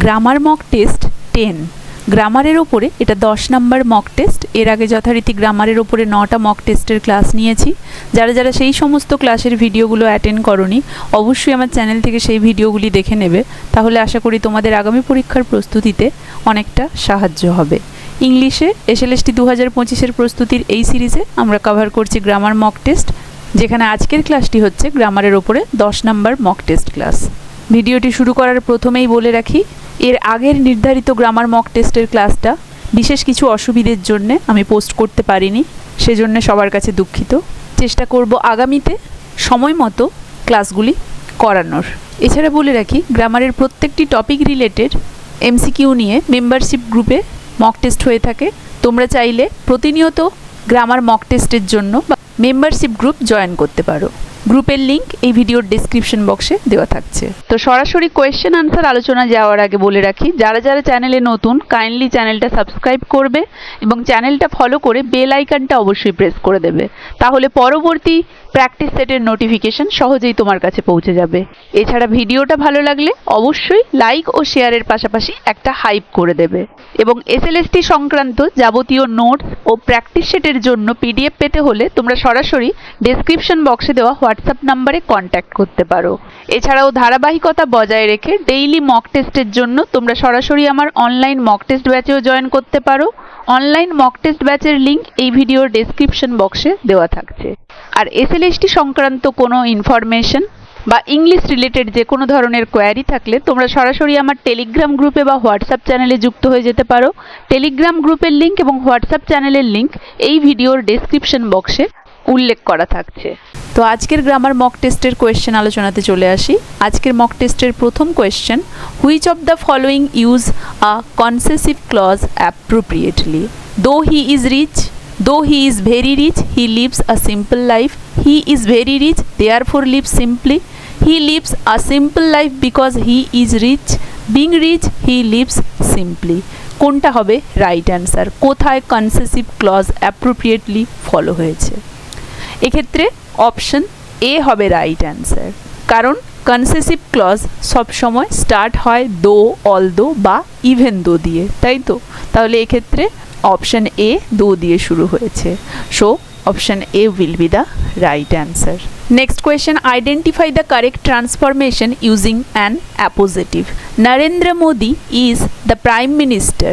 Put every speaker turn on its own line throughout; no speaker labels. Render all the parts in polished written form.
Grammar mock test 10 গ্রামারের ওপরে এটা 10 নম্বর মক টেস্ট। এর আগে যথারীতি গ্রামারের ওপরে 9টা মক টেস্টের ক্লাস নিয়েছি। যারা যারা সেই সমস্ত ক্লাসের ভিডিওগুলো অ্যাটেন্ড করনি অবশ্যই আমার চ্যানেল থেকে সেই ভিডিওগুলি দেখে নেবে, তাহলে আশা করি তোমাদের আগামী পরীক্ষার প্রস্তুতিতে অনেকটা সাহায্য হবে। ইংলিশে SLST 2025-এর প্রস্তুতির এই সিরিজে আমরা কভার করছি গ্রামার মক টেস্ট, যেখানে আজকের ক্লাসটি হচ্ছে গ্রামারের ওপরে 10 নম্বর মক টেস্ট ক্লাস। ভিডিওটি শুরু করার প্রথমেই বলে রাখি, এর আগের নির্ধারিত গ্রামার মক টেস্টের ক্লাসটা বিশেষ কিছু অসুবিধের জন্য আমি পোস্ট করতে পারিনি, সেজন্য সবার কাছে দুঃখিত। চেষ্টা করব আগামীতে সময় মতো ক্লাসগুলি করানোর। এছাড়া বলে রাখি, গ্রামারের প্রত্যেকটি টপিক রিলেটেড MCQ নিয়ে মেম্বারশিপ গ্রুপে মক টেস্ট হয়ে থাকে। তোমরা চাইলে প্রতিনিয়ত গ্রামার মক টেস্টের জন্য মেম্বারশিপ গ্রুপ জয়েন করতে পারো। গ্রুপের লিংক এই ভিডিওর ডেসক্রিপশন বক্সে দেওয়া থাকছে। তো সরাসরি কোয়েশ্চেন আনসার আলোচনা যাওয়ার আগে বলে রাখি, যারা যারা চ্যানেলে নতুন কাইন্ডলি চ্যানেলটা সাবস্ক্রাইব করবে এবং চ্যানেলটা ফলো করে বেল আইকনটা অবশ্যই প্রেস করে দেবে, তাহলে পরবর্তী প্র্যাকটিস সেটের নোটিফিকেশন সহজেই তোমার কাছে পৌঁছে যাবে। এছাড়া ভিডিওটা ভালো লাগলে অবশ্যই লাইক ও শেয়ারের পাশাপাশি একটা হাইপ করে দেবে এবং SLST সংক্রান্ত যাবতীয় নোটস ও প্র্যাকটিস সেটের জন্য PDF পেতে হলে তোমরা সরাসরি ডেসক্রিপশন বক্সে দেওয়া হোয়াটসঅ্যাপ নাম্বারে কন্ট্যাক্ট করতে পারো। এছাড়াও ধারাবাহিকতা বজায় রেখে ডেইলি মক টেস্টের জন্য তোমরা সরাসরি আমার অনলাইন মক টেস্ট ব্যাচেও জয়েন করতে পারো। অনলাইন মক টেস্ট ব্যাচের লিংক এই ভিডিওর ডেসক্রিপশন বক্সে দেওয়া থাকছে। আর SLST সংক্রান্ত কোনো ইনফরমেশন বা ইংলিশ রিলেটেড যে কোনো ধরনের কোয়ারি থাকলে তোমরা সরাসরি আমার টেলিগ্রাম গ্রুপে বা হোয়াটসঅ্যাপ চ্যানেলে যুক্ত হয়ে যেতে পারো। টেলিগ্রাম গ্রুপের লিংক এবং হোয়াটসঅ্যাপ চ্যানেলের লিংক এই ভিডিওর ডেসক্রিপশন বক্সে উল্লেখ করা থাকছে। তো আজকের গ্রামার মক টেস্টের কোয়েশ্চেন আলোচনাতে চলে আসি। আজকের মক টেস্টের প্রথম question, which of the following use a concessive clause appropriately? Though he is rich, though he is very rich, he lives a simple life. He is very rich, therefore lives simply. He lives a simple life because he is rich. Being rich, he lives simply. কোনটা হবে right answer? কোথায় কনসেসিভ clause appropriately follow হয়েছে? এক্ষেত্রে option A হবে right answer, কারণ কনসেসিভ clause সবসময় start হয় দো, অলদো বা ইভেন দো দিয়ে, তাই তো? তাহলে এক্ষেত্রে অপশন এ দো দিয়ে শুরু হয়েছে। So option A will be the right answer. Next question, identify the correct transformation using an appositive. Narendra Modi is the prime minister,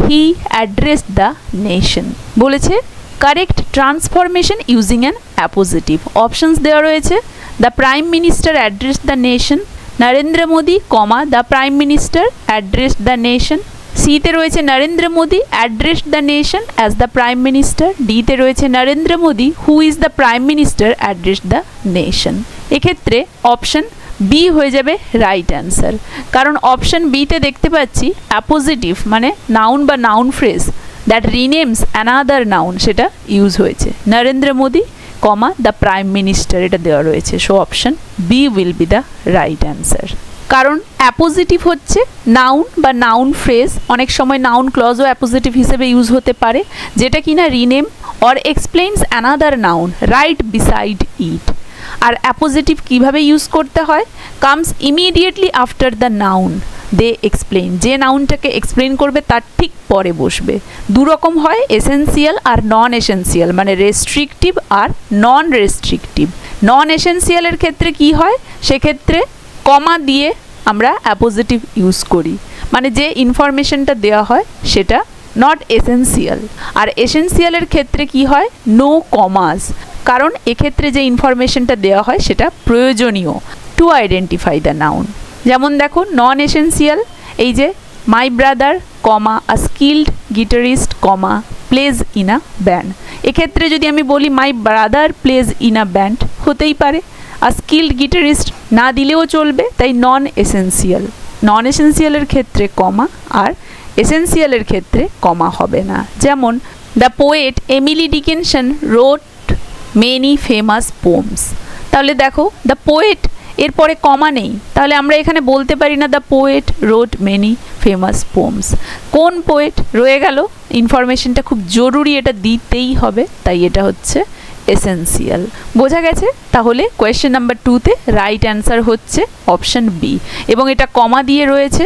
he addressed the nation. বলেছে correct transformation using an appositive. Options দেওয়া রয়েছে, the prime minister addressed the nation, Narendra Modi comma the prime minister addressed the nation. সিতে রয়েছে Narendra Modi addressed the nation as the prime minister. ডিতে রয়েছে Narendra Modi who is the prime minister addressed the nation. এক্ষেত্রে option B হয়ে যাবে right answer, কারণ option বিতে দেখতে পাচ্ছি অ্যাপোজিটিভ মানে নাউন বা noun phrase that renames another noun, সেটা ইউজ হয়েছে। Narendra Modi comma the prime minister এটা দেওয়া রয়েছে। So option B will be the right answer, কারণ অ্যাপোজিটিভ হচ্ছে নাউন বা নাউন ফ্রেজ, অনেক সময় নাউন ক্লজও অ্যাপোজিটিভ হিসেবে ইউজ হতে পারে, যেটা কিনা rename or explains another noun right beside it. আর অ্যাপোজিটিভ কিভাবে ইউজ করতে হয়? Comes immediately after the noun they explain, যে নাউনটাকে এক্সপ্লেইন করবে তার ঠিক পরে বসবে। দুরকম হয়, এসেন্সিয়াল আর নন এসেন্সিয়াল, মানে রেস্ট্রিকটিভ আর নন রেস্ট্রিকটিভ। নন এসেন্সিয়ালের ক্ষেত্রে কি হয়? সেক্ষেত্রে কমা দিয়ে আমরা অ্যাপোজিটিভ ইউজ করি, মানে যে ইনফরমেশনটা দেওয়া হয় সেটা নট এসেন্সিয়াল। আর এসেন্সিয়ালের ক্ষেত্রে কি হয়? নো কমাস, কারণ এক্ষেত্রে যে ইনফরমেশনটা দেওয়া হয় সেটা প্রয়োজনীয় টু আইডেন্টিফাই দ্য নাউন। যেমন দেখো নন এসেন্সিয়াল, এই যে my brother comma a skilled guitarist comma plays in a band. এক্ষেত্রে যদি আমি বলি my brother plays in a band, হতেই পারে। আর স্কিল্ড গিটারিস্ট না দিলেও চলবে, তাই নন এসেন্সিয়াল। নন এসেন্সিয়ালের ক্ষেত্রে কমা, আর এসেন্সিয়ালের ক্ষেত্রে কমা হবে না। যেমন the poet Emily Dickinson রোট many famous পোমস। তাহলে দেখো দ্য পোয়েট এরপরে কমা নেই, তাহলে আমরা এখানে বলতে পারি না দ্য পোয়েট রোট মেনি ফেমাস পোমস। কোন পোয়েট রয়ে গেল? ইনফরমেশনটা খুব জরুরি, এটা দিতেই হবে, তাই এটা হচ্ছে এসেন্সিয়াল। বোঝা গেছে? তাহলে কোয়েশ্চেন নাম্বার 2তে রাইট অ্যান্সার হচ্ছে অপশন বি, এবং এটা কমা দিয়ে রয়েছে,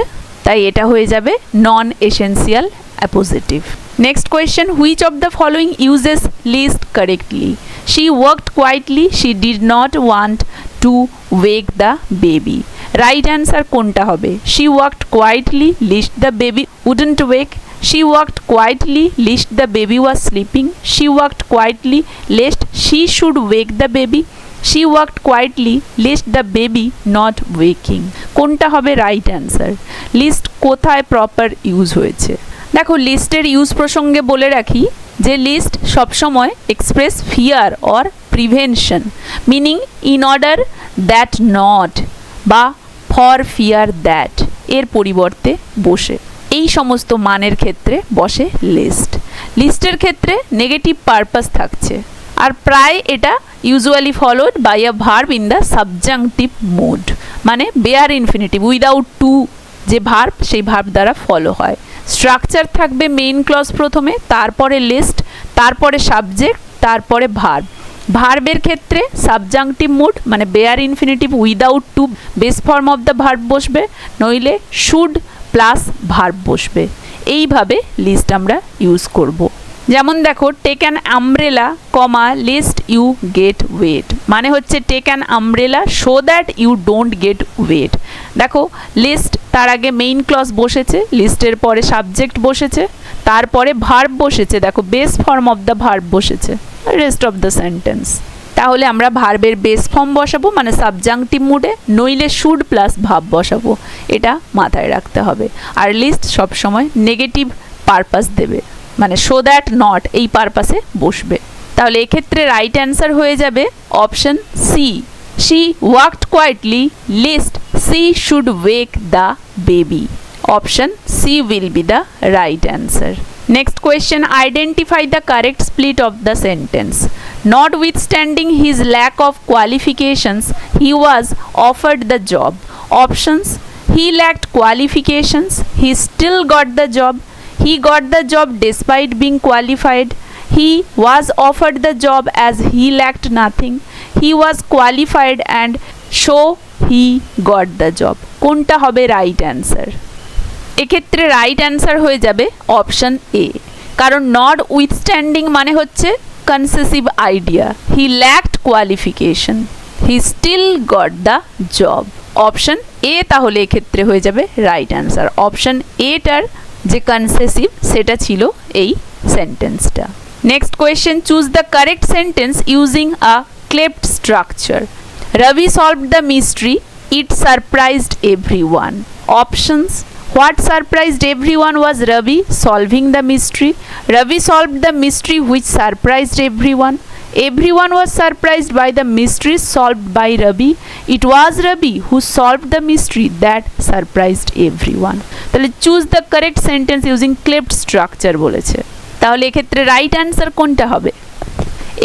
তাই এটা হয়ে যাবে non essential appositive. Next question, which of the following uses lest correctly? She worked quietly, she did not want to wake the baby. Right answer কোনটা হবে? She worked quietly lest the baby wouldn't wake, she worked quietly lest the baby was sleeping, she worked quietly lest she should wake the baby, she worked quietly lest the baby not waking। কোনটা হবে right answer? List কোথায় proper use হয়েছে? দেখো লিস্টের use প্রসঙ্গে বলে রাখি যে লিস্ট সবসময় express fear or prevention, meaning in order that not বা ফর ফিয়ার দ্যাট এর পরিবর্তে বসে এই সমস্ত মানের ক্ষেত্রে বসে লিস্ট। লিস্টের ক্ষেত্রে নেগেটিভ পারপাস থাকছে আর প্রায় এটা usually followed by a verb in the subjunctive mood, মানে বেয়ার ইনফিনিটিভ উইদাউট টু যে ভার্ব সেই ভার্ব দ্বারা ফলো হয়। স্ট্রাকচার থাকবে মেইন ক্লজ প্রথমে, তারপরে লিস্ট, তারপরে সাবজেক্ট, তারপরে ভার্ব। ভার্বের ক্ষেত্রে সাবজাংটিভ মুড মানে bare infinitive without to base form of the verb বসবে, নইলে শুড প্লাস ভার্ব বসবে। এইভাবে লিস্ট আমরা ইউজ করব। যেমন দেখো take an umbrella comma lest you get wet, মানে হচ্ছে take an umbrella so that you don't get wet. দেখো লিস্ট তার আগে মেইন ক্লজ বসেছে, লিস্টের পরে সাবজেক্ট বসেছে, তারপরে ভার্ব বসেছে, দেখো base form of the verb বসেছে, রেস্ট অফ দ্য সেন্টেন্স। তাহলে আমরা ভার্বের বেস ফর্ম বসাবো মানে সাবজাংটিভ মুডে, নইলে শুড প্লাস ভাব বসাবো, এটা মাথায় রাখতে হবে। আর লিস্ট সবসময় নেগেটিভ পারপাস দেবে মানে সো দ্যাট নট এই পারপাসে বসবে। তাহলে এক্ষেত্রে রাইট অ্যান্সার হয়ে যাবে option C, she worked quietly lest she should wake the baby. Option C will be the right answer. Next question, identify the correct split of the sentence. Notwithstanding his lack of qualifications, he was offered the job. Options, he lacked qualifications, he still got the job, he got the job despite being qualified, he was offered the job as he lacked nothing, he was qualified and so he got the job। কোনটা হবে right answer? এক্ষেত্রে right answer হয়ে যাবে option A, কারণ notwithstanding মানে হচ্ছে concessive idea, he lacked qualification, he still got the job. Option A তাহলে এক্ষেত্রে হয়ে যাবে রাইট অ্যান্সার। অপশন এটার যে কনসেসিভ সেটা ছিল এই সেন্টেন্সটা। Next question, choose the correct sentence using a cleft structure. Ravi solved the mystery, it surprised everyone. Options, what surprised everyone was Ravi solving the mystery. Ravi solved the mystery which surprised everyone. Everyone was surprised by the mystery solved by Ravi. It was Ravi who solved the mystery that surprised everyone. তাহলে choose the correct sentence using cleft structure বলেছে। তাহলে এক্ষেত্রে right answer কোনটা হবে?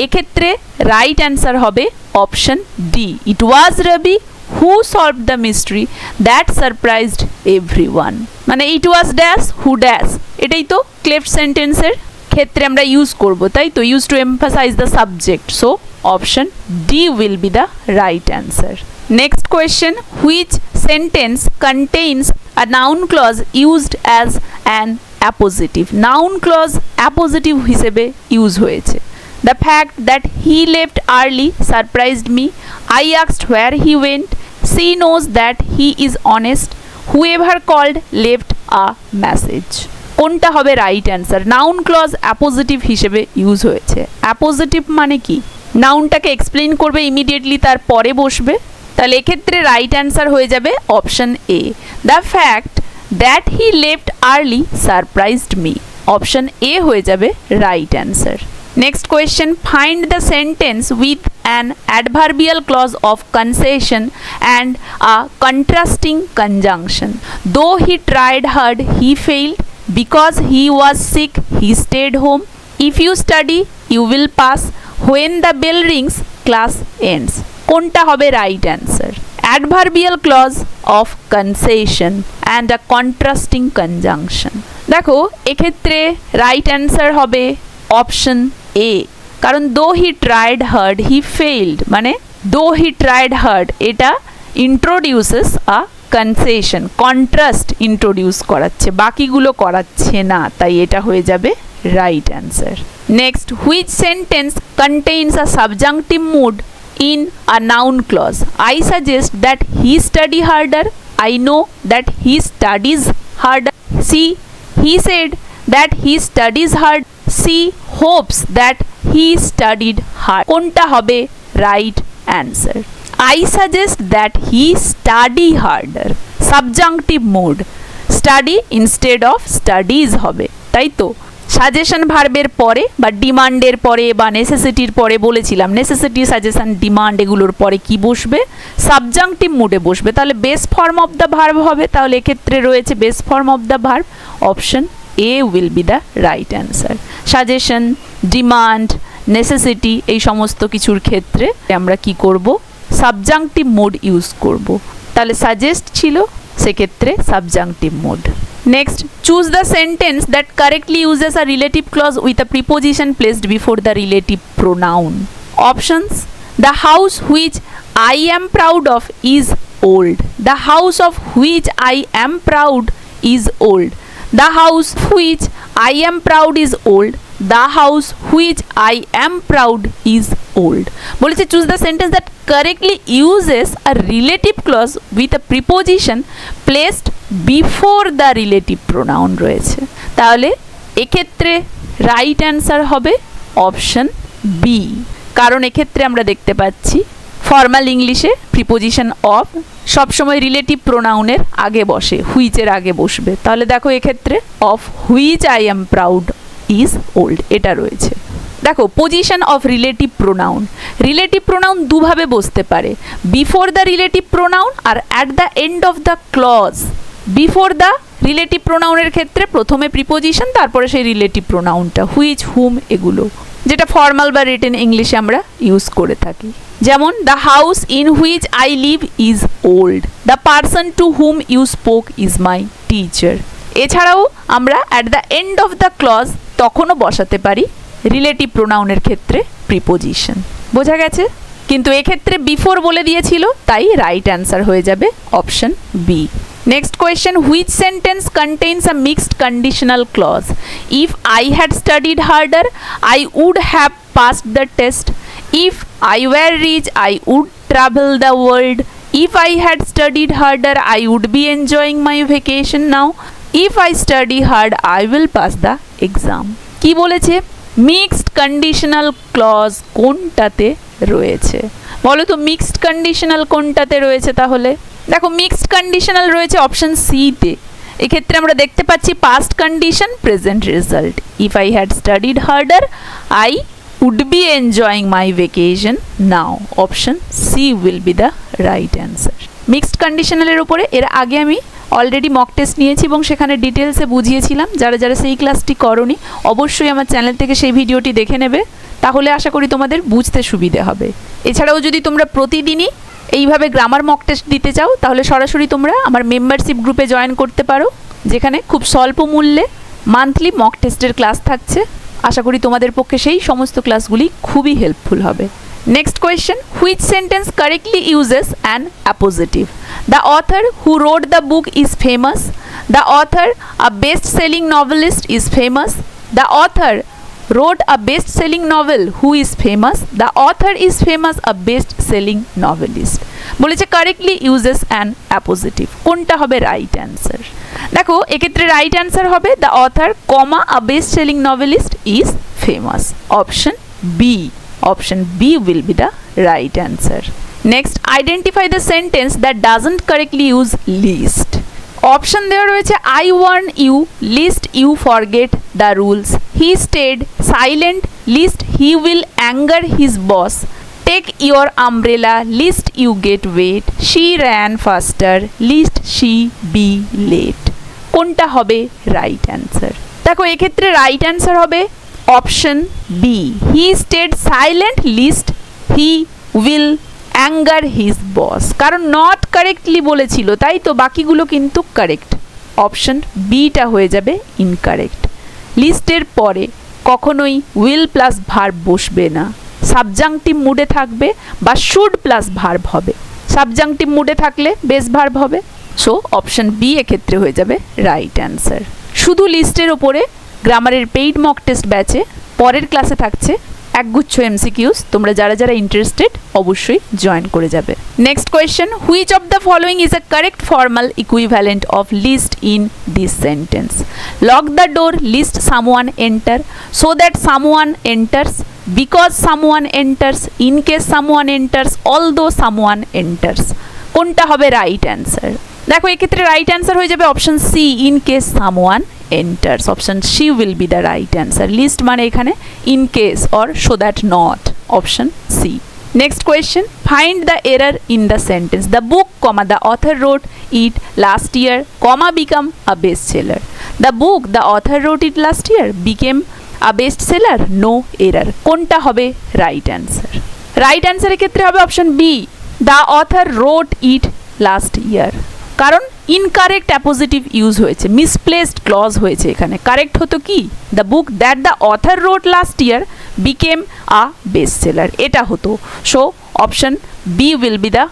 এক্ষেত্রে right answer হবে option D, it was Ravi who solved the mystery that surprised everyone, মানে it was dash who dash, এটাই তো cleft sentence এর ক্ষেত্রে আমরা ইউজ করব, তাই তো use to emphasize the subject, so option D will be the right answer. Next question, which sentence contains a noun clause used as an appositive? Noun clause appositive হিসেবে use হয়েছে। The fact that he left early surprised me. I asked where he went. She knows that he is honest. Whoever called left a message. কোনটা হবে right answer? Noun clause appositive হিসেবে use হয়েছে। Appositive মানে কি? নাউনটাকে explain করবে immediately তার পরে বসবে। তাহলে এক্ষেত্রে রাইট অ্যান্সার হয়ে যাবে option A, the fact that he left early surprised me. Option A হয়ে যাবে right answer. Next question, find the sentence with an adverbial clause of concession and a contrasting conjunction. Though he tried hard, he failed. Because he was sick, he stayed home. If you study, you will pass. When the bell rings, class ends. কোনটা হবে right answer? Adverbial clause of concession and a contrasting conjunction. দেখো এক্ষেত্রে right answer হবে option A, কারণ though he tried hard he failed, মানে though he tried hard এটা introduces a concession, contrast introduce করাচ্ছে, বাকিগুলো করাচ্ছে না, তাই এটা হয়ে যাবে right answer. Next, which sentence contains a subjunctive mood in a noun clause? I suggest that he study harder. I know that he studies harder. C, he said that he studies hard. C, hopes that he studied hard. কোনটা হবে right answer? I suggest that he study harder. Subjunctive mood. Study instead of studies হবে, তাই তো? Suggestion ভার্বের পরে বা ডিমান্ডের পরে বা নেসেসিটির পরে বলেছিলাম নেসেসিটি, সাজেশন, ডিমান্ড এগুলোর পরে কি বসবে? সাবজাংটিভ মুডে বসবে। তাহলে base form of the verb হবে, তাহলে এক্ষেত্রে রয়েছে base form of the verb, option A will be the right answer. Suggestion, demand, necessity এই সমস্ত কিছুর ক্ষেত্রে আমরা কি করব? সাবজাংটিভ মুড ইউজ করব। তাহলে সাজেস্ট ছিল, সেক্ষেত্রে subjunctive mood. Next, choose the sentence that correctly uses a relative clause with a preposition placed before the relative pronoun. Options: the house which I am proud of is old. The house of which I am proud is old. The house which I am proud is old. The house which I am proud is old. বলেছে choose the sentence that correctly uses a relative clause with a preposition placed before the relative pronoun রয়েছে। তাহলে এক্ষেত্রে right answer হবে option B, কারণ এক্ষেত্রে আমরা দেখতে পাচ্ছি ফর্মাল ইংলিশে প্রিপোজিশন অফ সবসময় রিলেটিভ প্রোনাউনের আগে বসে, হুইচের আগে বসবে। তাহলে দেখো এক্ষেত্রে of which I am proud is old এটা রয়েছে। দেখো position of relative pronoun, relative pronoun দুভাবে বসতে পারে, বিফোর দ্য রিলেটিভ প্রোনাউন আর at the end of the clause. Before the relative প্রোনাউনের ক্ষেত্রে প্রথমে প্রিপোজিশন, তারপরে সেই রিলেটিভ প্রোনাউনটা, হুইচ, হুম এগুলো, যেটা ফর্মাল বা রিটেন ইংলিশে আমরা ইউজ করে থাকি। যেমন the house in which I live is old, the person to whom you spoke is my teacher. এছাড়াও আমরা at the end of the clause তখনও বসাতে পারি রিলেটিভ প্রোনাউনের ক্ষেত্রে প্রিপোজিশন। বোঝা গেছে? কিন্তু এক্ষেত্রে বিফোর বলে দিয়েছিল, তাই রাইট অ্যান্সার হয়ে যাবে option B. Next question, which sentence contains a mixed conditional clause? If I had studied harder, I would have passed the test. If I were rich, I would travel the world. If I had studied harder, I would be enjoying my vacation now. If I study hard, I will pass the exam. কি বলেছে? Mixed conditional clause কোনটাতে রয়েছে? বলো তো mixed conditional কোনটাতে রয়েছে? তাহলে দেখো মিক্সড কন্ডিশনাল রয়েছে অপশন সিতে। এক্ষেত্রে আমরা দেখতে পাচ্ছি past condition, present result. If I had studied harder, I would be enjoying my vacation now. Option C will be the right answer. Mixed কন্ডিশনালের উপরে এর আগে আমি অলরেডি মক টেস্ট নিয়েছি এবং সেখানে ডিটেলসে বুঝিয়েছিলাম। যারা যারা সেই ক্লাসটি করোনি অবশ্যই আমার চ্যানেল থেকে সেই ভিডিওটি দেখে নেবে, তাহলে আশা করি তোমাদের বুঝতে সুবিধে হবে। এছাড়াও যদি তোমরা প্রতিদিনই এইভাবে গ্রামার মক টেস্ট দিতে চাও তাহলে সরাসরি তোমরা আমার মেম্বারশিপ গ্রুপে জয়েন করতে পারো, যেখানে খুব স্বল্প মূল্যে মান্থলি মক টেস্টের ক্লাস থাকছে। আশা করি তোমাদের পক্ষে সেই সমস্ত ক্লাসগুলি খুবই হেল্পফুল হবে। Next question, which sentence correctly uses an appositive? The author who wrote the book is famous. The author, a best-selling novelist, is famous. The author wrote a best-selling novel. Who is famous? The author is famous, a best-selling novelist. বলেছে correctly uses an appositive. কোনটা হবে right answer? দেখো এক্ষেত্রে right answer হবে the author, a best-selling novelist is famous. Option B. Option B will be the right answer. Next, identify the sentence that doesn't correctly use least. Option দেওয়া রয়েছে I warn you lest you forget the rules. He stayed silent lest he will anger his boss. Take your umbrella lest you get wet. She ran faster lest she be late. কোনটা হবে right answer? দেখো এক্ষেত্রে right answer হবে option B, he stayed silent lest he will anger his boss. কারণ not correctly বলেছিল, তাই তো বাকিগুলো কিন্তু কারেক্ট। অপশন বিটা হয়ে যাবে ইনকারেক্ট। লিস্টের পরে কখনোই উইল প্লাস ভার্ব বসবে না, সাবজাংটিভ মুডে থাকবে বা শুড প্লাস ভার্ব হবে। সাবজাংটিভ মুডে থাকলে বেস ভার্ব হবে, সো অপশন বি এক্ষেত্রে হয়ে যাবে রাইট অ্যান্সার। শুধু লিস্টের ওপরে গ্রামারের পেইড মক টেস্ট ব্যাচে পরের ক্লাসে থাকছে একগুচ্ছ এমসিকিউস, তোমরা যারা যারা ইন্টারেস্টেড অবশ্যই জয়েন করে যাবে। Next question, which of the following is a correct formal equivalent of lest in this sentence? Lock the door, lest someone enter, so that someone enters, because someone enters, in case someone enters, although someone enters. কোনটা হবে right answer? দেখো এক্ষেত্রে right answer হয়ে যাবে option C, in case someone enters. Option C will be the right answer. List মানে এখানে in case or so that not. Option C. Next question, find the error in the sentence. The book, the author wrote it last year, become a bestseller. The book the author wrote it last year became a bestseller. No error. কোনটা হবে right answer? Right answer এর ক্ষেত্রে হবে option B. The author wrote it last year. কারণ incorrect appositive use হয়েছে, misplaced clause হয়েছে এখানে। Correct হতো কি? The book that the author wrote last year became a best seller, এটা হতো। So option B will be the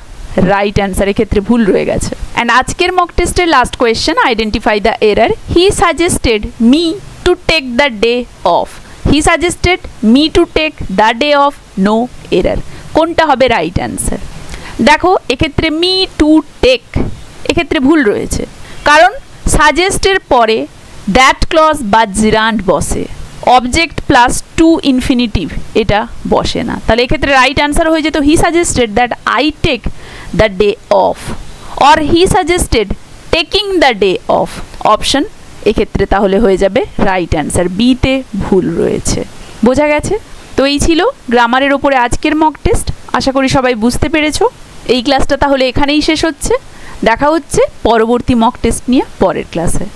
right answer, এক্ষেত্রে ভুল রয়ে গেছে। অ্যান্ড আজকের মক টেস্টের last question, identify the error. He suggested me to take the day off. He suggested me to take the day off, no error. কোনটা হবে right answer? দেখো এক্ষেত্রে মি টু টেক এক্ষেত্রে ভুল রয়েছে, কারণ সাজেস্টের পরে দ্যাট ক্লজ বা জিরান্ড বসে, অবজেক্ট প্লাস টু ইনফিনিটিভ এটা বসে না। তাহলে এক্ষেত্রে রাইট অ্যান্সার হয়ে যেত he suggested that I take the day off, or he suggested taking the day off. Option এক্ষেত্রে তাহলে হয়ে যাবে রাইট অ্যান্সার, বিতে ভুল রয়েছে। বোঝা গেছে? তো এই ছিল গ্রামারের ওপরে আজকের মক টেস্ট। আশা করি সবাই বুঝতে পেরেছো। এই ক্লাসটা তাহলে এখানেই শেষ হচ্ছে। দেখা হচ্ছে পরবর্তী মক টেস্ট নিয়ে পরের ক্লাসে।